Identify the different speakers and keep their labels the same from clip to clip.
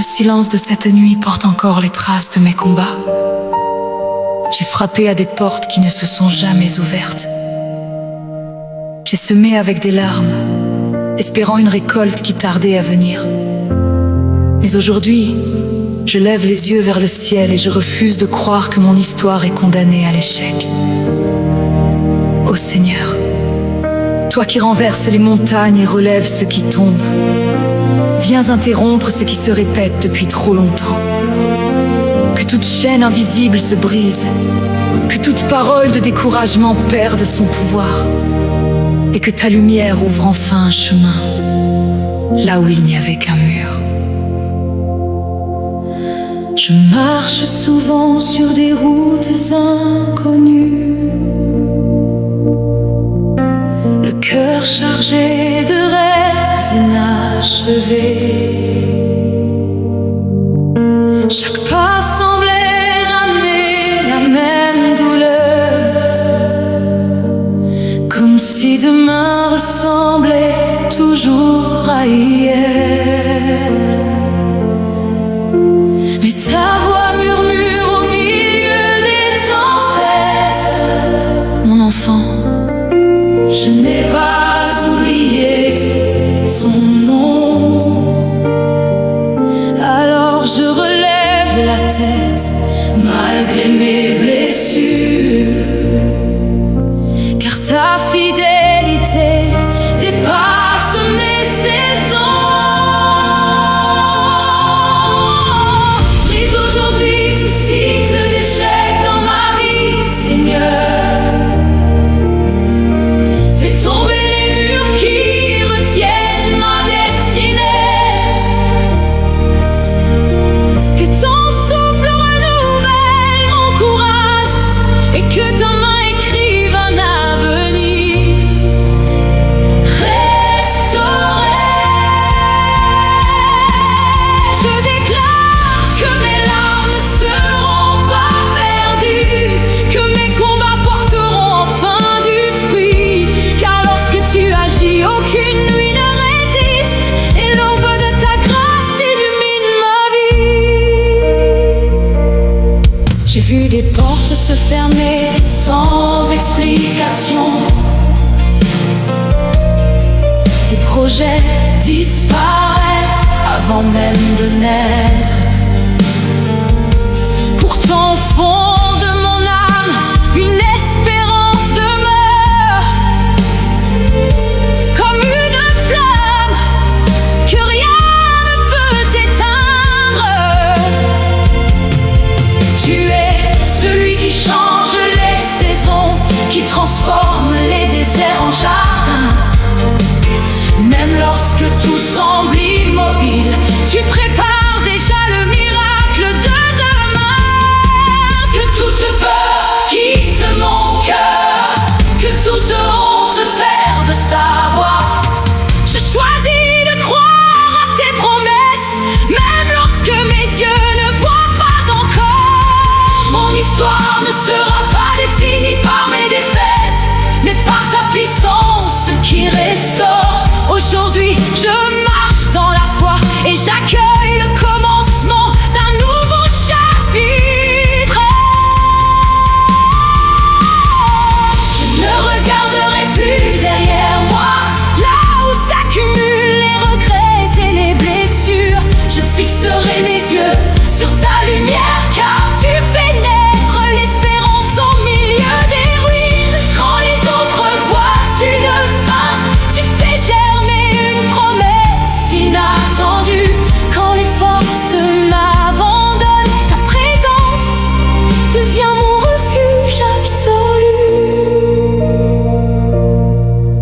Speaker 1: silence de cette nuit porte encore les traces de mes combats. J'ai frappé à des portes qui ne se sont jamais ouvertes. J'ai semé avec des larmes, espérant une récolte qui tardait à venir. Mais aujourd'hui, je lève les yeux vers le ciel et je refuse de croire que mon histoire est condamnée à l'échec. Ô Seigneur, toi qui renverses les montagnes et relèves ceux qui tombent, viens interrompre ce qui se répète depuis trop longtemps. Que toute chaîne invisible se brise, que toute parole de découragement perde son pouvoir, et que ta lumière ouvre enfin un chemin, là où il n'y avait qu'un mur. Je marche souvent sur des routes inconnues, le cœur chargé de rêves inachevés. Chaque pas semblait ramener la même douleur, comme si demain ressemblait toujours à hier. Mais ta voix murmure au milieu des tempêtes: mon enfant, je n'ai pas oublié son nom. Alors je relève la tête malgré mes blessures, car ta fidélité dépasse mes saisons. Brise aujourd'hui tout cycle d'échecs dans ma vie, Seigneur. Fais tomber les murs qui retiennent ma destinée. Que ton souffle renouvelle mon courage et que ta main écrive un avenir restauré. Je déclare que mes larmes ne seront pas perdues, que mes combats porteront enfin du fruit, car lorsque tu agis, aucune nuit ne résiste, et l'aube de ta grâce illumine ma vie. J'ai vu des portes se fermer sans explication, des projets disparaître avant même de naître. Pourtant au fond de mon âme, une espérance demeure, comme une flamme que rien ne peut éteindre. Tu es celui qui change les saisons, qui transforme les déserts en jardins. Même lorsque tout semble immobile, tu prépares déjà le miracle de demain. Que toute peur quitte mon cœur, que toute honte perde sa voix. Je choisis de croire à tes promesses, même lorsque mes yeux ne voient pas encore. Mon histoire ne sera pas définie par mes défaites, mais par ta puissance qui restaure. Aujourd'hui, je marche dans la foi et j'accueille le commencement d'un nouveau chapitre. Je ne regarderai plus derrière moi, là où s'accumulent les regrets et les blessures. Je fixerai mes yeux sur ta lumière, car tu fais naître l'espérance au milieu des ruines. Quand les autres voient une fin, tu fais germer une promesse inattendue. Quand les forces m'abandonnent, ta présence devient mon refuge absolu.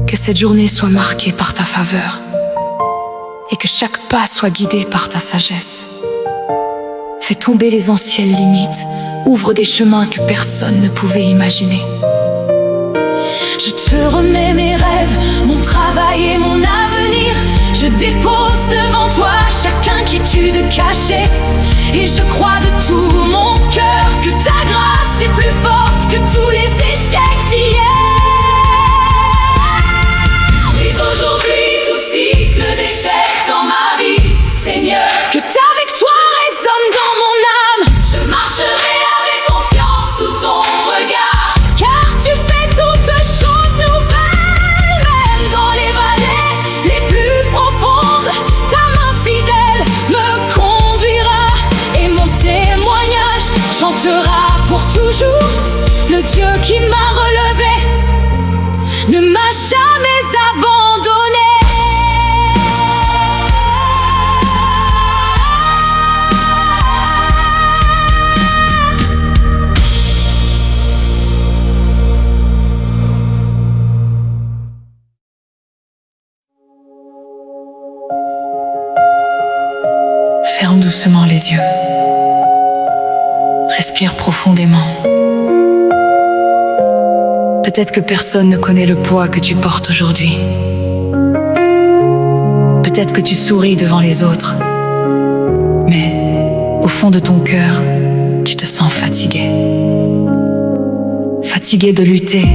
Speaker 1: Que cette journée soit marquée par ta faveur et que chaque pas soit guidé par ta sagesse. Fais tomber les anciennes limites, ouvre des chemins que personne ne pouvait imaginer. Je te remets mes rêves, mon travail et mon avenir. Je dépose devant toi chaque inquiétude cachée, et je crois de tout mon cœur que ta grâce est plus forte que tous les échecs d'hier. Mais aujourd'hui tout cycle d'échecs dans ma vie, Seigneur, que ta victoire toujours, le Dieu qui m'a relevé ne m'a jamais abandonné.
Speaker 2: Ferme doucement les yeux. Respire profondément. Peut-être que personne ne connaît le poids que tu portes aujourd'hui. Peut-être que tu souris devant les autres. Mais au fond de ton cœur, tu te sens fatigué. Fatigué de lutter.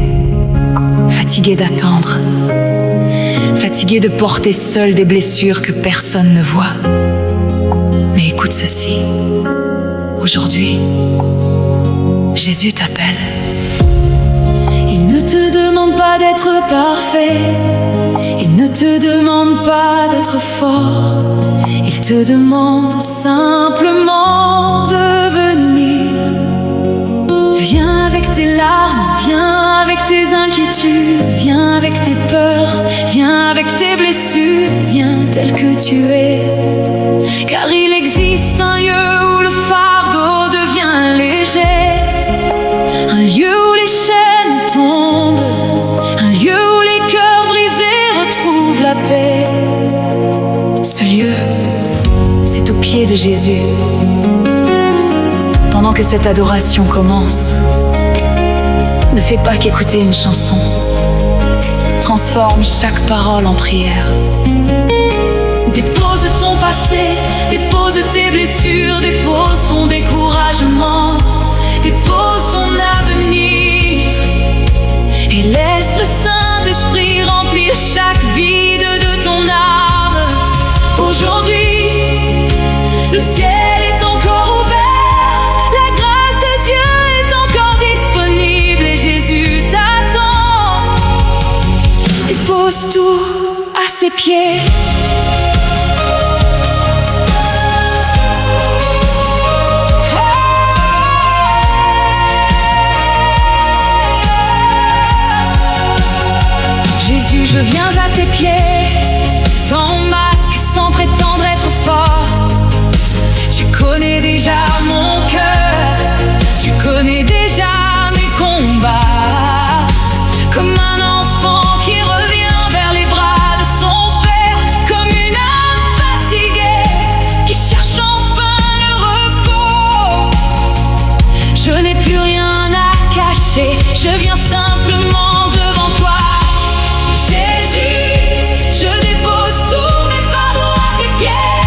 Speaker 2: Fatigué d'attendre. Fatigué de porter seul des blessures que personne ne voit. Mais écoute ceci. Aujourd'hui, Jésus t'appelle.
Speaker 1: Il ne te demande pas d'être parfait. Il ne te demande pas d'être fort. Il te demande simplement de venir. Viens avec tes larmes, viens avec tes inquiétudes, viens avec tes peurs, viens avec tes blessures, viens tel que tu es. Car il existe un lieu où le fardeau devient léger, un lieu où les chaînes tombent, un lieu où les cœurs brisés retrouvent la paix.
Speaker 2: Ce lieu, c'est aux pieds de Jésus. Pendant que cette adoration commence, ne fais pas qu'écouter une chanson. Transforme chaque parole en prière.
Speaker 1: Dépose ton passé, dépose tes blessures, dépose ton découragement, dépose ton avenir et laisse le Saint-Esprit remplir chaque vide de ton âme. Aujourd'hui, le ciel est encore ouvert, la grâce de Dieu est encore disponible et Jésus t'attend. Dépose tout à ses pieds. Jésus, je viens à tes pieds, sans masque, sans prétendre être fort. Tu connais déjà mon cœur, tu connais déjà mes combats. Comme un enfant qui revient vers les bras de son père, comme une âme fatiguée qui cherche enfin le repos. Je n'ai plus rien à cacher, je viens simplement devant toi. Jésus, je dépose tous mes fardeaux à tes pieds,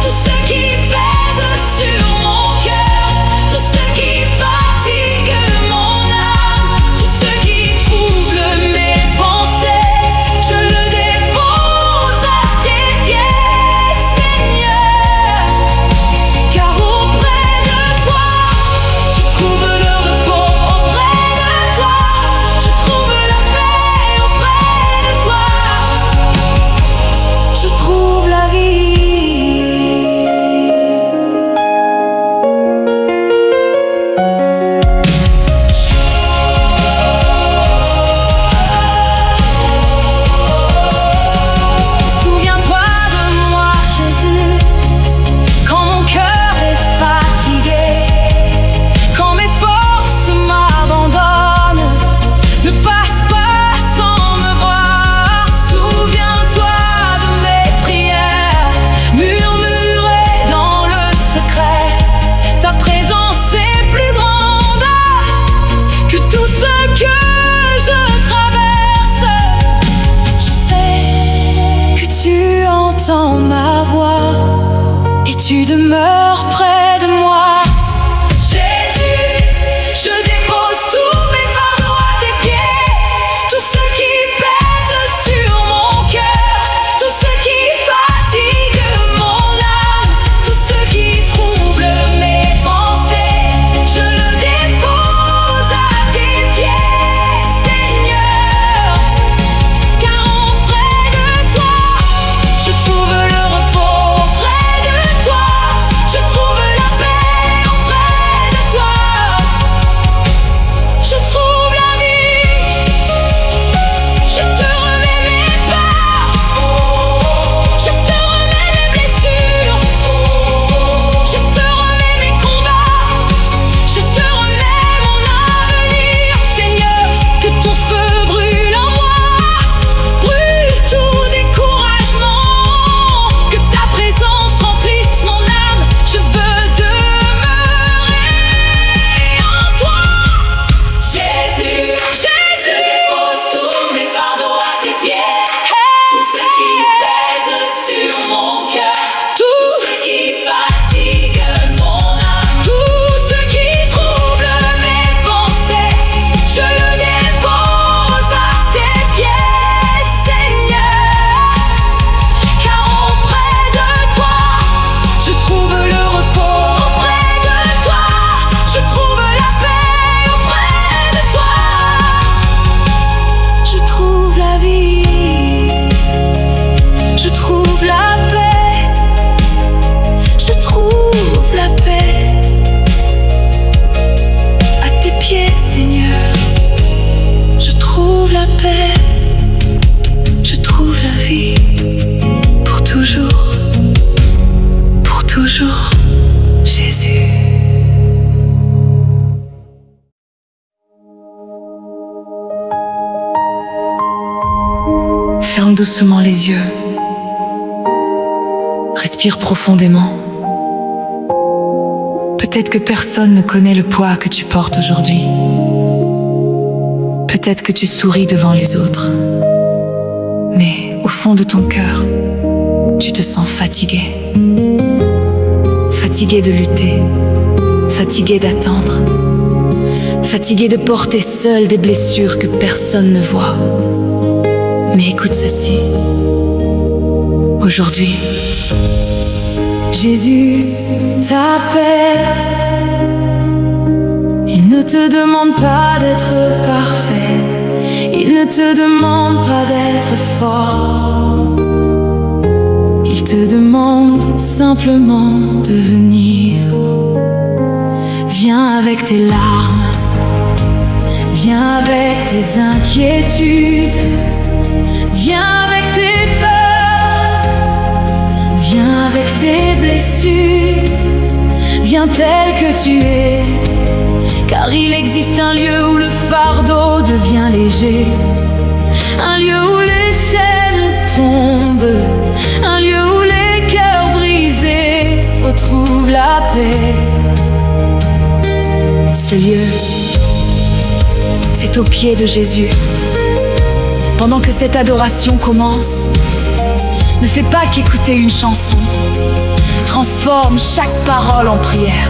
Speaker 1: tout ce qui pèse sur mon cœur, tout ce qui fatigue mon âme, tout ce qui trouble mes pensées, je le dépose à tes pieds, Seigneur. Car auprès de toi, je trouve le repos, auprès de toi, je trouve la paix, auprès de toi, je trouve la vie. Souviens-toi de moi, Jésus, quand mon cœur est fatigué, quand mes forces m'abandonnent. Ne passe pas sans me voir. Souviens-toi de mes prières, murmurées dans le secret. Ta présence est plus grande que tout ce que je traverse. Je sais que tu entends ma voix et tu demeures près de moi. Jésus, je dépose tous mes fardeaux à tes pieds, tout ce qui pèse sur mon cœur, tout ce qui fatigue mon âme, tout ce qui trouble mes pensées, je le dépose à tes pieds, Seigneur. Car auprès de toi, je trouve le repos, auprès de toi, je trouve la
Speaker 2: doucement les yeux. Respire profondément. Peut-être que personne ne connaît le poids que tu portes aujourd'hui. Peut-être que tu souris devant les autres. Mais au fond de ton cœur, tu te sens fatigué. Fatigué de lutter, fatigué d'attendre, fatigué de porter seul des blessures que personne ne voit. Mais écoute ceci. Aujourd'hui, Jésus t'appelle. Il ne te demande pas d'être parfait. Il ne te demande pas d'être fort. Il te demande simplement de venir. Viens avec tes larmes, viens avec tes inquiétudes, viens avec tes peurs, viens avec tes blessures. Viens tel que tu es, car il existe un lieu où le fardeau devient léger, un lieu où les chaînes tombent, un lieu où les cœurs brisés retrouvent la paix. Ce lieu, c'est aux pieds de Jésus. Pendant que cette adoration commence, ne fais pas qu'écouter une chanson. Transforme chaque parole en prière.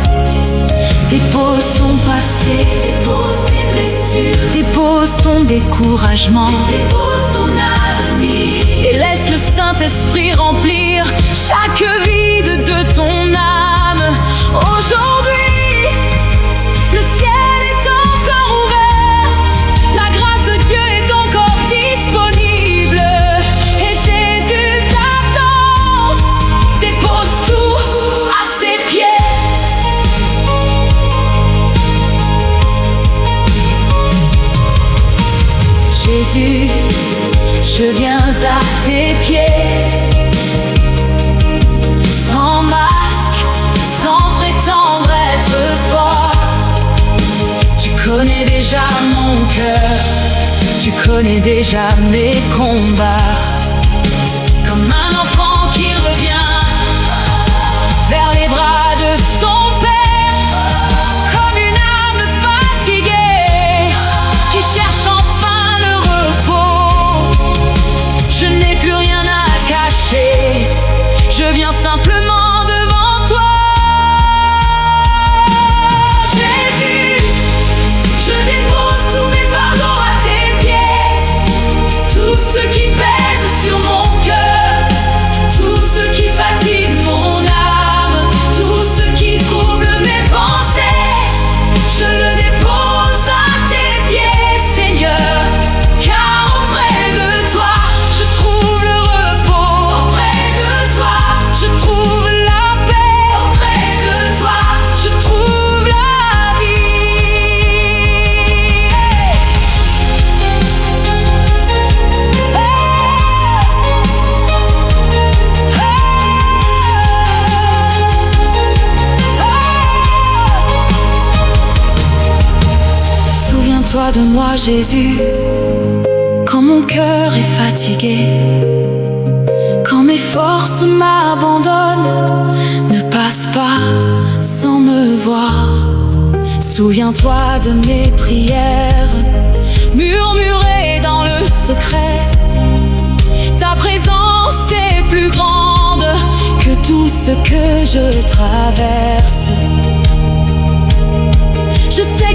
Speaker 2: Dépose ton passé, dépose tes blessures, dépose ton découragement, dépose ton avenir, et laisse le Saint-Esprit remplir chaque vide de ton âme. Aujourd'hui, le ciel est encore ouvert, la grâce de Dieu est encore disponible, et Jésus t'attend. Dépose tout à ses pieds. Jésus, je viens à tes pieds, sans masque, sans prétendre être fort. Tu connais déjà mon cœur, tu connais déjà mes combats. Comme un enfant qui revient vers les bras de son père, comme une âme fatiguée qui cherche enfin le repos. Je n'ai plus rien à cacher, je viens simplement devant toi. Jésus, je dépose tous mes fardeaux à tes pieds, tout ce qui pèse sur mon cœur, tout ce qui fatigue mon âme, tout ce qui trouble mes pensées. Je le dépose à tes pieds, Seigneur, car auprès de toi, je trouve le repos. Auprès de toi, je trouve la paix. Auprès de toi, je trouve la vie. Souviens-toi de moi, Jésus, quand mon cœur est fatigué, quand mes forces m'abandonnent. Ne passe pas sans me voir. Souviens-toi de mes prières murmurées dans le secret. Ta présence est plus grande que tout ce que je traverse. Je sais